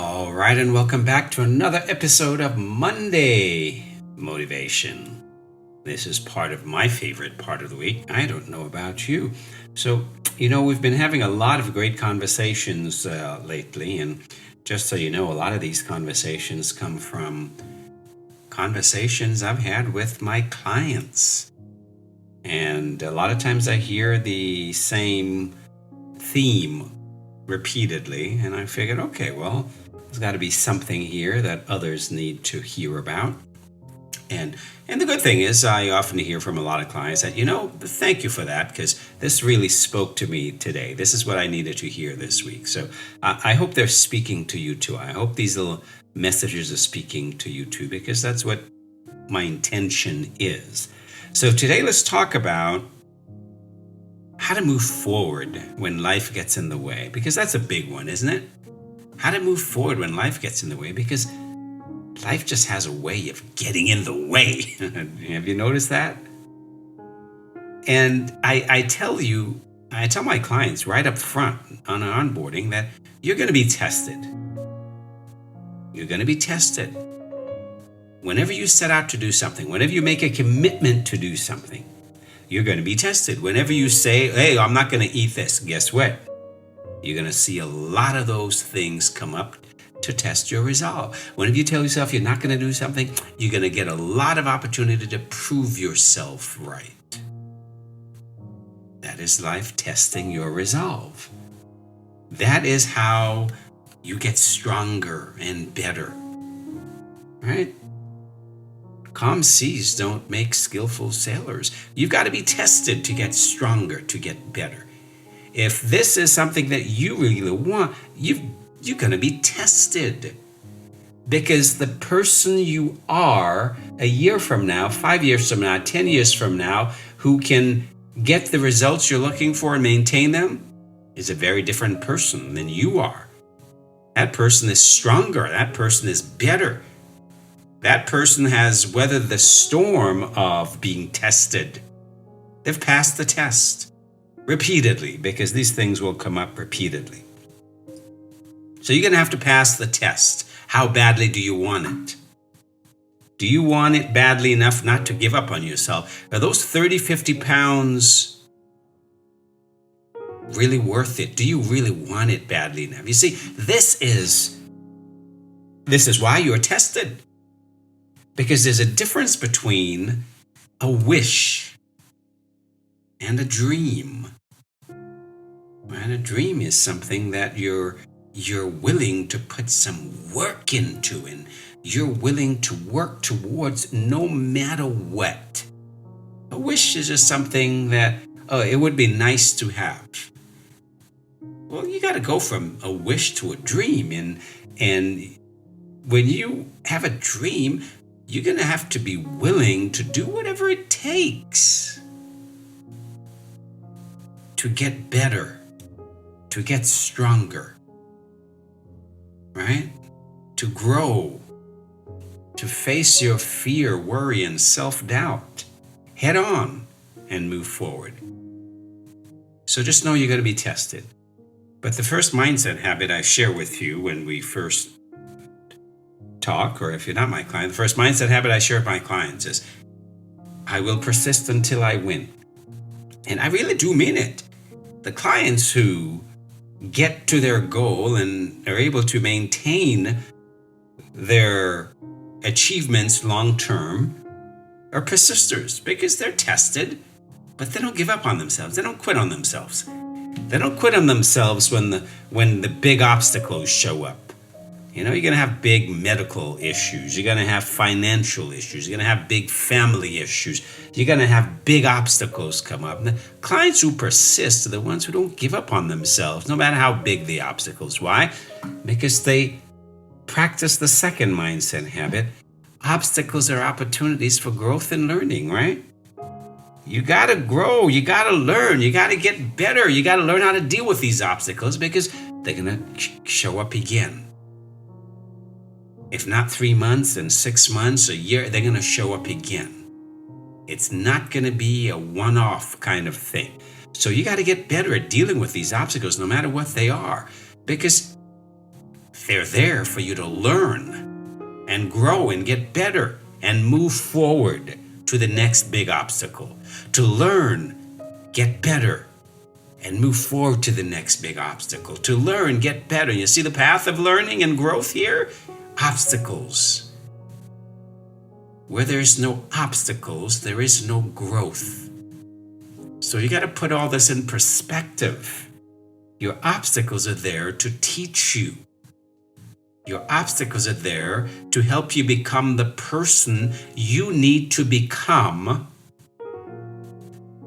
All right, and welcome back to another episode of Monday Motivation. This is part of my favorite part of the week. I don't know about you. So, we've been having a lot of great conversations lately, and just so you know, a lot of these conversations come from conversations I've had with my clients. And a lot of times I hear the same theme repeatedly, and I figured, okay, well, there's got to be something here that others need to hear about. And the good thing is, I often hear from a lot of clients that, thank you for that, because this really spoke to me today. This is what I needed to hear this week. So I hope they're speaking to you too. I hope these little messages are speaking to you too, because that's what my intention is. So today, let's talk about how to move forward when life gets in the way, because that's a big one, isn't it? How to move forward when life gets in the way, because life just has a way of getting in the way. Have you noticed that? And I tell my clients right up front on onboarding that you're going to be tested. You're going to be tested. Whenever you set out to do something, whenever you make a commitment to do something, you're going to be tested. Whenever you say, hey, I'm not going to eat this, guess what? You're going to see a lot of those things come up to test your resolve. Whenever you tell yourself you're not going to do something, you're going to get a lot of opportunity to prove yourself right. That is life testing your resolve. That is how you get stronger and better, right? Calm seas don't make skillful sailors. You've got to be tested to get stronger, to get better. If this is something that you really want, you're going to be tested. Because the person you are a year from now, 5 years from now, 10 years from now, who can get the results you're looking for and maintain them, is a very different person than you are. That person is stronger. That person is better. That person has weathered the storm of being tested. They've passed the test repeatedly, because these things will come up repeatedly. So you're going to have to pass the test. How badly do you want it? Do you want it badly enough not to give up on yourself? Are those 30, 50 pounds really worth it? Do you really want it badly enough? You see, this is why you're tested. Because there's a difference between a wish and a dream. And a dream is something that you're willing to put some work into, and you're willing to work towards no matter what. A wish is just something that, it would be nice to have. Well, you got to go from a wish to a dream. And when you have a dream, you're going to have to be willing to do whatever it takes to get better, to get stronger, right? To grow, to face your fear, worry, and self-doubt head on and move forward. So just know you're going to be tested. But the first mindset habit I share with you when we first talk, or if you're not my client, the first mindset habit I share with my clients is, I will persist until I win. And I really do mean it. The clients who get to their goal and are able to maintain their achievements long term are persisters, because they're tested, but they don't give up on themselves. They don't quit on themselves. They don't quit on themselves when the big obstacles show up. You're going to have big medical issues. You're going to have financial issues. You're going to have big family issues. You're going to have big obstacles come up. And the clients who persist are the ones who don't give up on themselves, no matter how big the obstacles. Why? Because they practice the second mindset habit. Obstacles are opportunities for growth and learning, right? You got to grow. You got to learn. You got to get better. You got to learn how to deal with these obstacles, because they're going to show up again. If not 3 months and 6 months, a year, they're going to show up again. It's not going to be a one-off kind of thing. So you got to get better at dealing with these obstacles, no matter what they are. Because They're there for you to learn and grow and get better and move forward to the next big obstacle. To learn, get better, and move forward to the next big obstacle. To learn, get better. You see the path of learning and growth here? Obstacles. Where there's no obstacles, there is no growth. So you got to put all this in perspective. Your obstacles are there to teach you. Your obstacles are there to help you become the person you need to become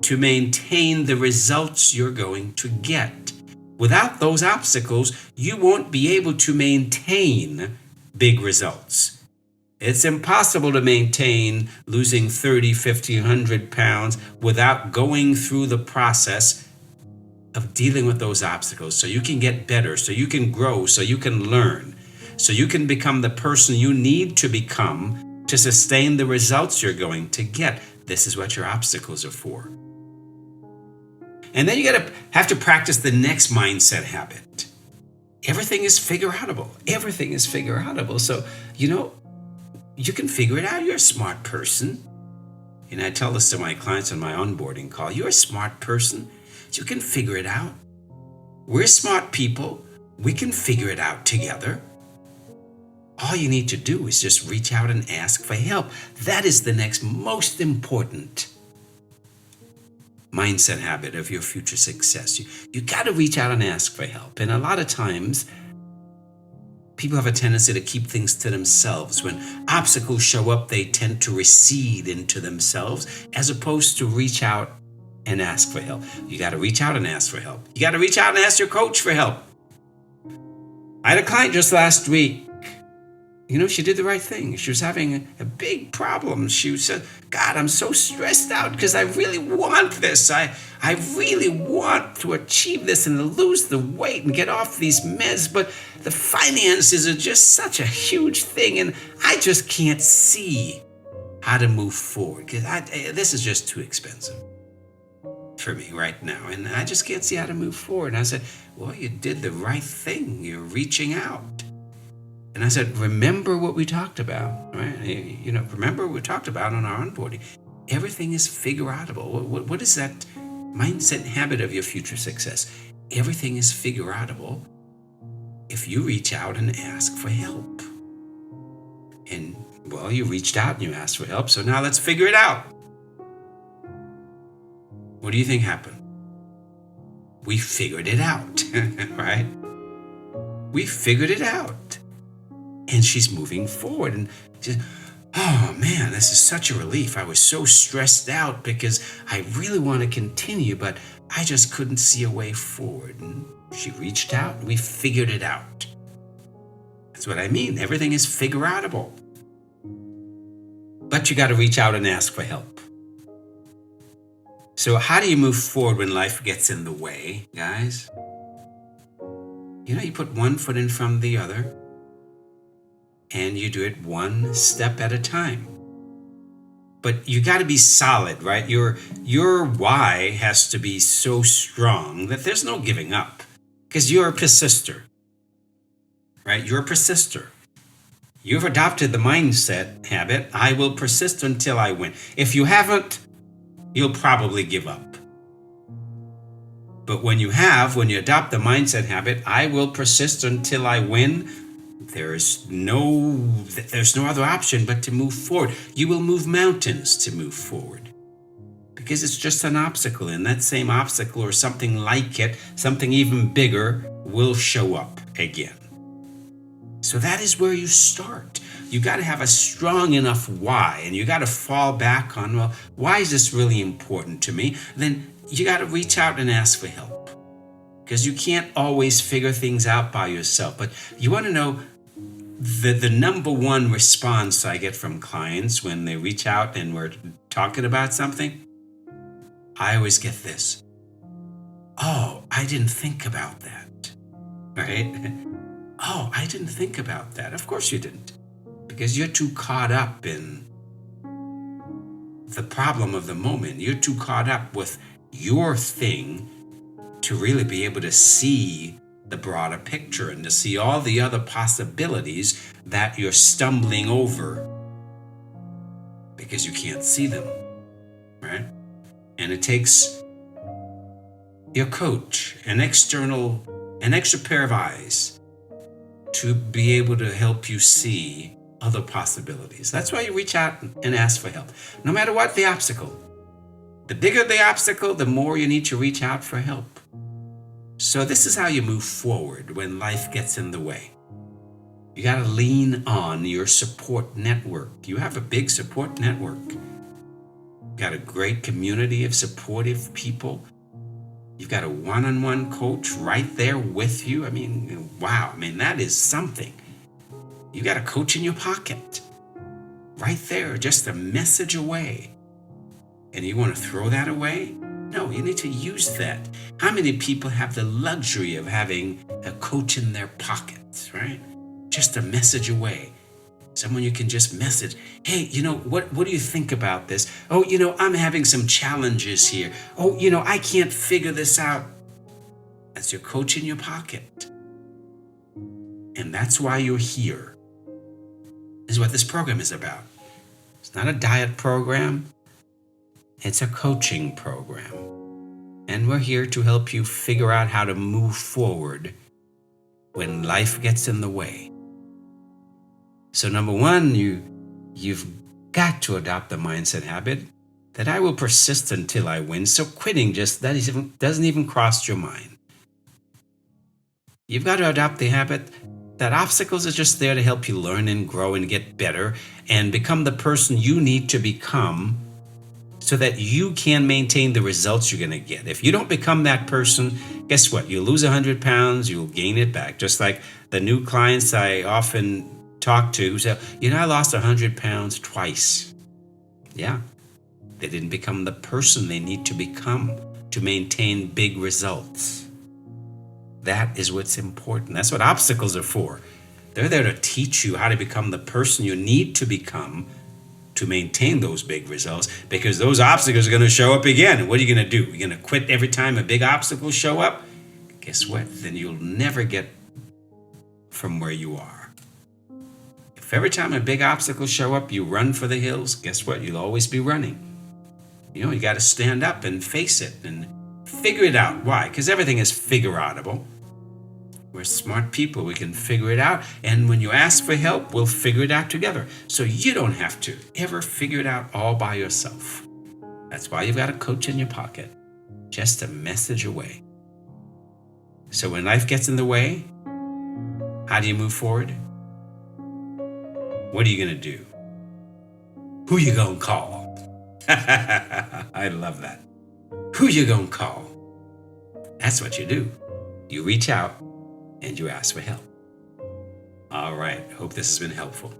to maintain the results you're going to get. Without those obstacles, you won't be able to maintain big results. It's impossible to maintain losing 30, 50, 100 pounds without going through the process of dealing with those obstacles so you can get better, so you can grow, so you can learn, so you can become the person you need to become to sustain the results you're going to get. This is what your obstacles are for. And then you have to practice the next mindset habit. Everything is figure-outable. Everything is figure-outable. So, you can figure it out. You're a smart person. And I tell this to my clients on my onboarding call. You're a smart person. You can figure it out. We're smart people. We can figure it out together. All you need to do is just reach out and ask for help. That is the next most important mindset habit of your future success. You got to reach out and ask for help. And a lot of times, people have a tendency to keep things to themselves. When obstacles show up, they tend to recede into themselves as opposed to reach out and ask for help. You got to reach out and ask for help. You got to reach out and ask your coach for help. I had a client just last week. She did the right thing. She was having a big problem. She said, God, I'm so stressed out because I really want this. I really want to achieve this and lose the weight and get off these meds, but the finances are just such a huge thing and I just can't see how to move forward because this is just too expensive for me right now and I just can't see how to move forward. And I said, well, you did the right thing. You're reaching out. And I said, remember what we talked about, right? Remember what we talked about on our onboarding. Everything is figure-outable. What is that mindset habit of your future success? Everything is figure-outable if you reach out and ask for help. And, well, you reached out and you asked for help, so now let's figure it out. What do you think happened? We figured it out, right? We figured it out. And she's moving forward. And she says, oh man, this is such a relief. I was so stressed out because I really want to continue, but I just couldn't see a way forward. And she reached out and we figured it out. That's what I mean. Everything is figure-outable. But you got to reach out and ask for help. So how do you move forward when life gets in the way, guys? You put one foot in front of the other. And you do it one step at a time. But you got to be solid, right? Your why has to be so strong that there's no giving up. Because you're a persister, right? You're a persister. You've adopted the mindset habit, I will persist until I win. If you haven't, you'll probably give up. But when you adopt the mindset habit, I will persist until I win, there's no other option but to move forward. You will move mountains to move forward because it's just an obstacle, and that same obstacle or something like it, something even bigger, will show up again. So that is where you start. You got to have a strong enough why, and you got to fall back on, well, why is this really important to me? Then you got to reach out and ask for help because you can't always figure things out by yourself. But you want to know the number one response I get from clients when they reach out and we're talking about something, I always get this. Oh, I didn't think about that, right? Oh, I didn't think about that. Of course you didn't, because you're too caught up in the problem of the moment. You're too caught up with your thing to really be able to see the broader picture and to see all the other possibilities that you're stumbling over because you can't see them, right? And it takes your coach, an extra pair of eyes to be able to help you see other possibilities. That's why you reach out and ask for help. No matter what the obstacle. The bigger the obstacle, the more you need to reach out for help. So this is how you move forward when life gets in the way. You got to lean on your support network. You have a big support network. You've got a great community of supportive people. You've got a one-on-one coach right there with you. I mean, wow. I mean, that is something. You got a coach in your pocket, right there, just a message away. And you want to throw that away? No, you need to use that. How many people have the luxury of having a coach in their pockets, right? Just a message away. Someone you can just message. Hey, what do you think about this? Oh, I'm having some challenges here. Oh, I can't figure this out. That's your coach in your pocket. And that's why you're here. Is what this program is about. It's not a diet program. It's a coaching program. And we're here to help you figure out how to move forward when life gets in the way. So number one, you've got to adopt the mindset habit that I will persist until I win. So quitting doesn't even cross your mind. You've got to adopt the habit that obstacles are just there to help you learn and grow and get better and become the person you need to become so that you can maintain the results you're going to get. If you don't become that person, guess what? You lose 100 pounds, you'll gain it back. Just like the new clients I often talk to who say, I lost 100 pounds twice. Yeah, they didn't become the person they need to become to maintain big results. That is what's important. That's what obstacles are for. They're there to teach you how to become the person you need to become to maintain those big results, because those obstacles are going to show up again. And what are you going to do? You're going to quit every time a big obstacle show up? Guess what? Then you'll never get from where you are. If every time a big obstacle show up, you run for the hills, guess what? You'll always be running. You got to stand up and face it and figure it out. Why? Because everything is figure-outable. We're smart people. We can figure it out. And when you ask for help, we'll figure it out together. So you don't have to ever figure it out all by yourself. That's why you've got a coach in your pocket. Just a message away. So when life gets in the way, how do you move forward? What are you going to do? Who you going to call? I love that. Who you going to call? That's what you do. You reach out and you ask for help. All right. Hope this has been helpful.